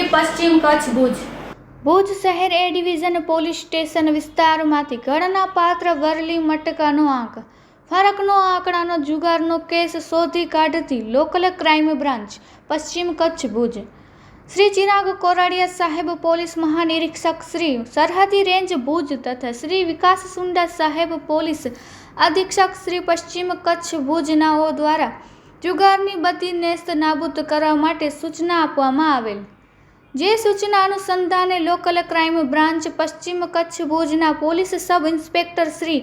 શ્રી પશ્ચિમ કચ્છ ભુજ શહેર એ division police station વિસ્તારમાંથી ગણનાપાત્ર વરલી મટકાનો આંક ફરકનો આંકડાનો જુગારનો કેસ શોધી કાઢતી લોકલ ક્રાઇમ બ્રાન્ચ પશ્ચિમ કચ્છ ભુજ શ્રી ચિરાગ કોરડિયા સાહેબ પોલીસ મહાનિરીક્ષક શ્રી સરહદી રેન્જ ભુજ તથા શ્રી વિકાસ સુંડા સાહેબ પોલીસ અધિક્ષક શ્રી પશ્ચિમ કચ્છ ભુજનાઓ દ્વારા જુગારની બધી નેસ્ત નાબૂદ કરવા માટે સૂચના આપવામાં આવેલ, જે સૂચના અનુસંધાને લોકલ ક્રાઇમ બ્રાન્ચ પશ્ચિમ કચ્છ ભુજના police sub inspector Shri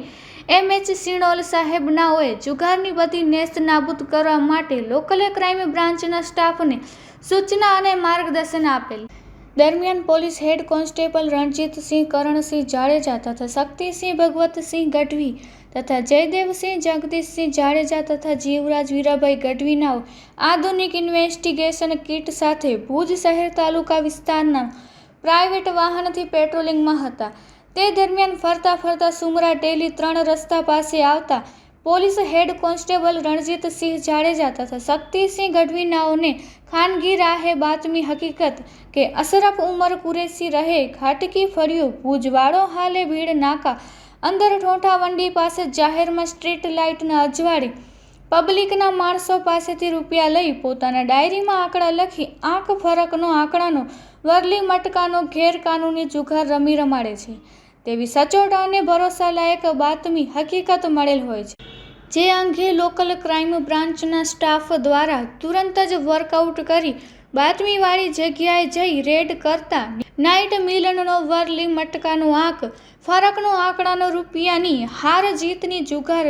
M.H. સિણોલ સાહેબનાઓએ જુગારની બધી નેસ્ત નાબૂદ કરવા માટે લોકલ ક્રાઇમ બ્રાન્ચના સ્ટાફને સૂચના અને માર્ગદર્શન આપેલ. દરમિયાન police head constable Ranjitsinh Karansinh Jadeja તથા શક્તિસિંહ ભગવતસિંહ ગઢવી તથા જયદેવસિંહ જગદીશસિંહ જાડેજા તથા જીવરાજ વીરાભાઈ ગઢવીનાઓ આધુનિક ઇન્વેસ્ટિગેશન કિટ સાથે ભુજ શહેર તાલુકા વિસ્તારના પ્રાઇવેટ વાહનથી પેટ્રોલિંગમાં હતા. તે દરમિયાન ફરતા સુમરા ટેલી 3 રસ્તા પાસે આવતા police head constable Ranjitsinh Jadeja તથા શક્તિસિંહ ગઢવીનાઓને ખાનગી રાહે બાતમી હકીકત કે અશરફ ઉમર કુરેશી રહે ઘાટકી ફળિયું ભુજવાડો હાલે ભીડ નાકા અંદર ઠોઠા વંડી પાસે જાહેરમાં સ્ટ્રીટ લાઇટને અજવાળી પબ્લિકના માણસો પાસેથી રૂપિયા લઈ પોતાના ડાયરીમાં આંકડા લખી આંક ફરકનો આંકડાનો વરલી મટકાનો ગેરકાનૂની જુગાર રમી રમાડે છે તેવી સચોટ અને ભરોસાલાયક બાતમી હકીકત મળેલ હોય છે, જે અંગે લોકલ ક્રાઇમ બ્રાન્ચના સ્ટાફ દ્વારા તુરંત જ વર્કઆઉટ કરી બાતમીવાળી જગ્યાએ જઈ રેડ કરતા નાઇટ મિલનનો વરલી મટકાનો આંક ફરકનો આંકડાનો રૂપિયાની હાર જીતની જુગાર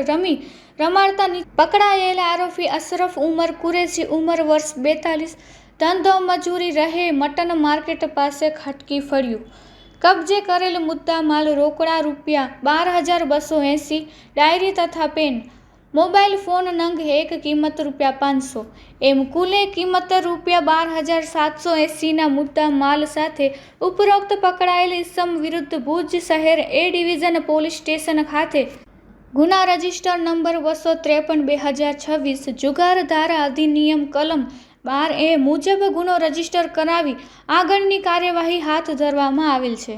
રમાડતા પકડાયેલ આરોપી અશરફ ઉમર કુરેશી ઉંમર વર્ષ 42 ધંધો મજૂરી રહે મટન માર્કેટ પાસે ખટકી ફળ્યું કબજે કરેલ મુદ્દા માલ રોકડા રૂપિયા 12,280 ડાયરી તથા પેન મોબાઈલ ફોન નંગ 1 કિંમત રૂપિયા 500 એમ કુલે કિંમત રૂપિયા 12,780ના મુદ્દા માલ સાથે ઉપરોક્ત પકડાયેલ ઇસમ વિરુદ્ધ ભુજ શહેર એ ડિવિઝન પોલીસ સ્ટેશન ખાતે ગુના રજિસ્ટર નંબર 253/2026 જુગાર ધારા અધિનિયમ કલમ 12A મુજબ ગુનો રજીસ્ટર કરાવી આગળની કાર્યવાહી હાથ ધરવામાં આવેલ છે.